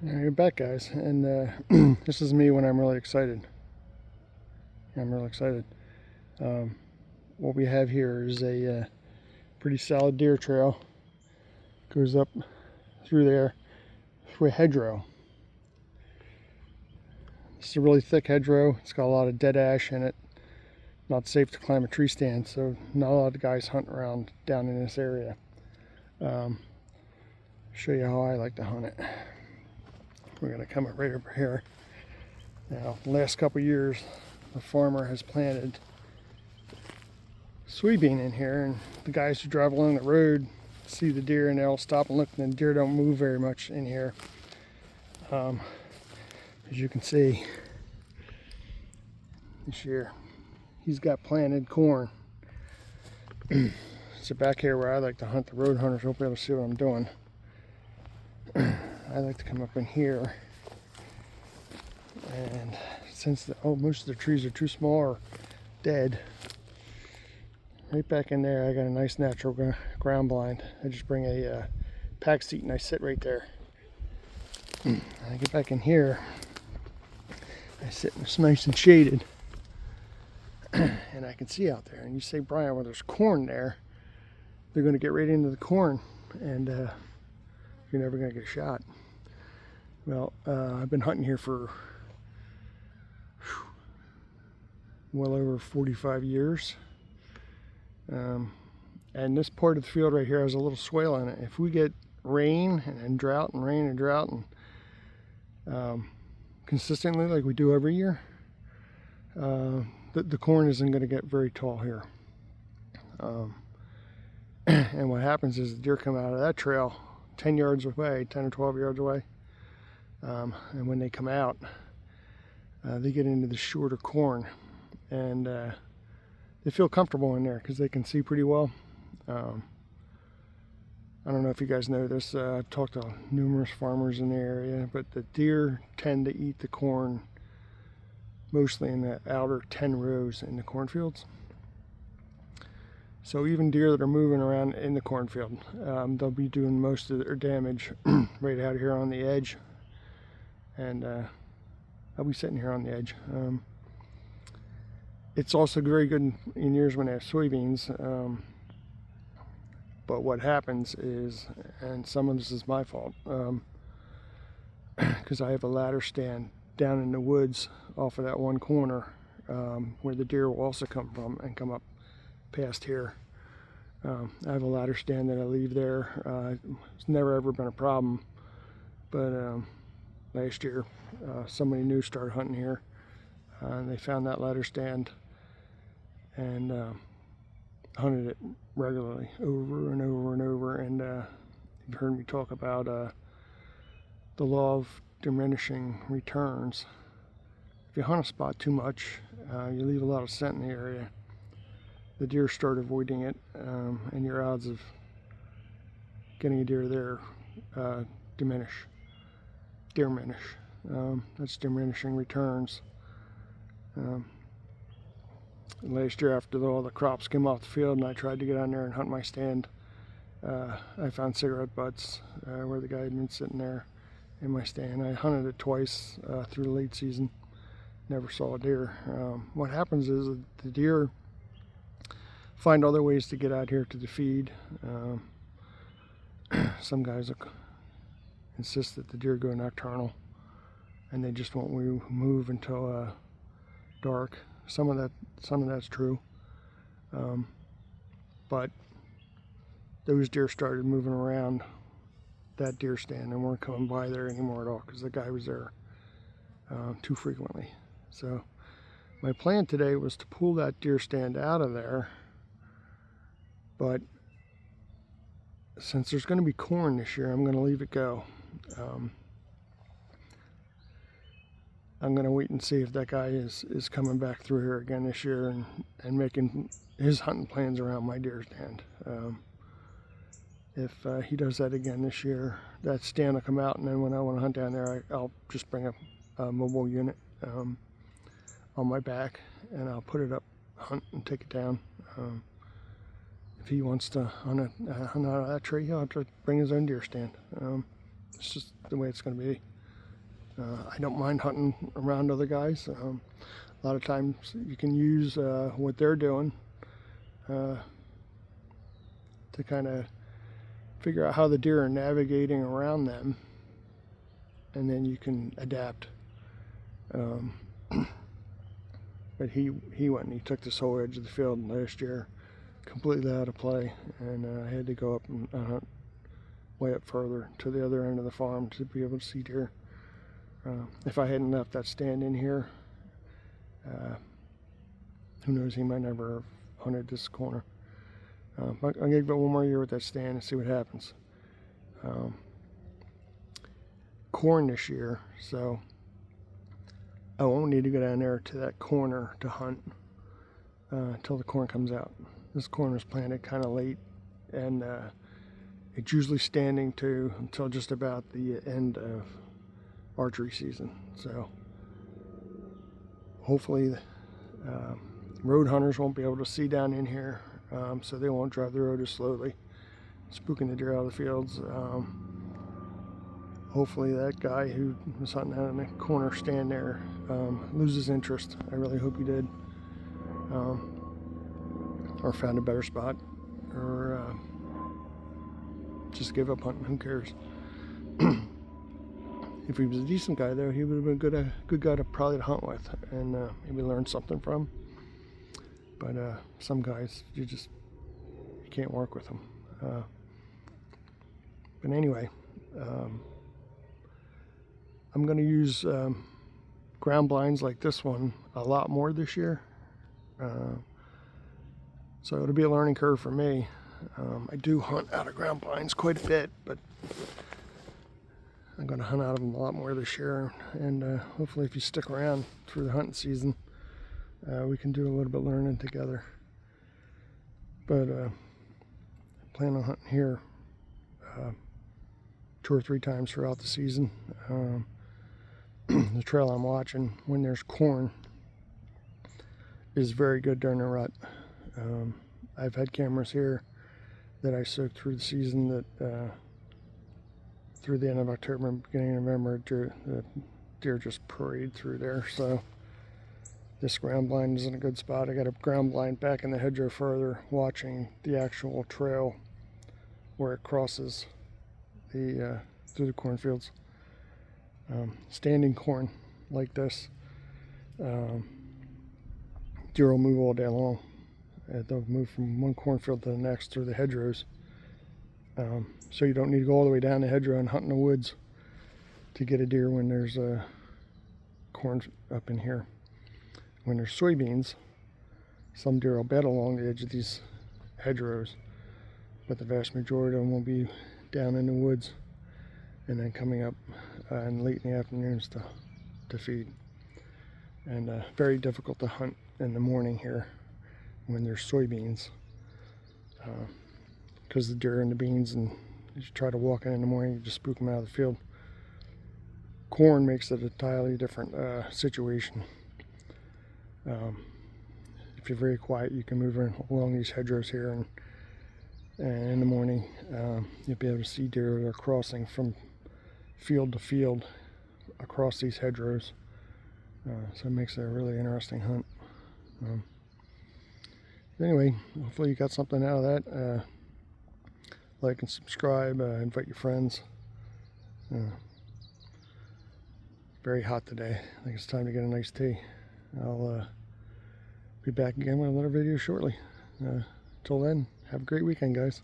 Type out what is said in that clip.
You're back, guys, and this is me when I'm really excited. I'm really excited. Um, what we have here is a pretty solid deer trail. Goes up through there through a hedgerow. This is a really thick hedgerow. It's got a lot of dead ash in it. Not safe to climb a tree stand, so not a lot of guys hunt around down in this area. Show you how I like to hunt it. We're going to come up right over here. Now, the last couple years, the farmer has planted soybean in here, and the guys who drive along the road see the deer and they'll stop and look, and the deer don't move very much in here. As you can see, this year he's got planted corn. So back here where I like to hunt, the road hunters won't be able to see what I'm doing. I like to come up in here, and since most of the trees are too small or dead, right back in there I got a nice natural ground blind. I just bring a pack seat and I sit right there. I get back in here, I sit and it's nice and shaded, and I can see out there. And you say, Brian, well, there's corn there. They're going to get right into the corn, and you're never going to get a shot. Well, I've been hunting here for well over 45 years. And this part of the field right here has a little swale in it. If we get rain and drought and rain and drought and consistently like we do every year, the corn isn't going to get very tall here. And what happens is the deer come out of that trail 10 yards away, 10 or 12 yards away. And when they come out, they get into the shorter corn, and they feel comfortable in there because they can see pretty well. I don't know if you guys know this. I've talked to numerous farmers in the area, but the deer tend to eat the corn mostly in the outer 10 rows in the cornfields. So even deer that are moving around in the cornfield, they'll be doing most of their damage right out here on the edge. And I'll be sitting here on the edge. It's also very good in years when they have soybeans. But what happens is, and some of this is my fault, because I have a ladder stand down in the woods off of that one corner where the deer will also come from and come up past here. I have a ladder stand that I leave there. It's never ever been a problem, but last year somebody new started hunting here, and they found that ladder stand and hunted it regularly over and over and over. And you've heard me talk about the law of diminishing returns. If you hunt a spot too much, you leave a lot of scent in the area, the deer start avoiding it, and your odds of getting a deer there diminish. That's diminishing returns. Last year, after all the crops came off the field and I tried to get on there and hunt my stand, I found cigarette butts where the guy had been sitting there in my stand. I hunted it twice through the late season, never saw a deer. What happens is the deer find other ways to get out here to the feed. Some guys insist that the deer go nocturnal, and they just won't move until dark. Some of that's true, but those deer started moving around that deer stand and weren't coming by there anymore at all because the guy was there too frequently. So my plan today was to pull that deer stand out of there, but since there's going to be corn this year, I'm going to leave it go. I'm going to wait and see if that guy is coming back through here again this year and making his hunting plans around my deer stand. If he does that again this year, that stand will come out, and then when I want to hunt down there, I'll just bring a mobile unit on my back, and I'll put it up, hunt, and take it down. If he wants to hunt out of that tree, he'll have to bring his own deer stand. It's just the way it's going to be. I don't mind hunting around other guys. A lot of times you can use what they're doing to kind of figure out how the deer are navigating around them, and then you can adapt. But he went and he took this whole edge of the field last year completely out of play, and I had to go up and hunt way up further to the other end of the farm to be able to see deer. If I hadn't left that stand in here, who knows, he might never have hunted this corner. I'm going to give it one more year with that stand and see what happens. Corn this year, so I won't need to go down there to that corner to hunt until the corn comes out. This corn was planted kind of late, and it's usually standing until just about the end of archery season. So hopefully road hunters won't be able to see down in here, so they won't drive the road as slowly, spooking the deer out of the fields. Hopefully that guy who was hunting out in the corner stand there loses interest. I really hope he did, or found a better spot, or just give up hunting. Who cares? If he was a decent guy, though, he would have been a good guy to probably hunt with, and maybe learn something from. But some guys, you can't work with them. But anyway, I'm going to use ground blinds like this one a lot more this year. So it'll be a learning curve for me. I do hunt out of ground blinds quite a bit, but I'm going to hunt out of them a lot more this year, and hopefully if you stick around through the hunting season, we can do a little bit of learning together. But I plan on hunting here 2 or 3 times throughout the season. The trail I'm watching, when there's corn, is very good during the rut. I've had cameras here that I soaked through the season that through the end of October and beginning of November, the deer just parade through there. So this ground blind is in a good spot. I got a ground blind back in the hedgerow further, watching the actual trail where it crosses the through the cornfields. Standing corn like this, deer will move all day long. They'll move from one cornfield to the next through the hedgerows. So you don't need to go all the way down the hedgerow and hunt in the woods to get a deer when there's corn up in here. When there's soybeans, some deer will bed along the edge of these hedgerows, but the vast majority of them will be down in the woods and then coming up and late in the afternoons to feed. And very difficult to hunt in the morning here when there's soybeans, because the deer and the beans, and you try to walk in the morning, you just spook them out of the field. Corn makes it a entirely different situation. If you're very quiet, you can move along these hedgerows here, and in the morning you'll be able to see deer that are crossing from field to field across these hedgerows. So it makes it a really interesting hunt. Anyway, hopefully you got something out of that. Like and subscribe, invite your friends. Very hot today. I think it's time to get a nice tea. I'll be back again with another video shortly. Till then, have a great weekend, guys.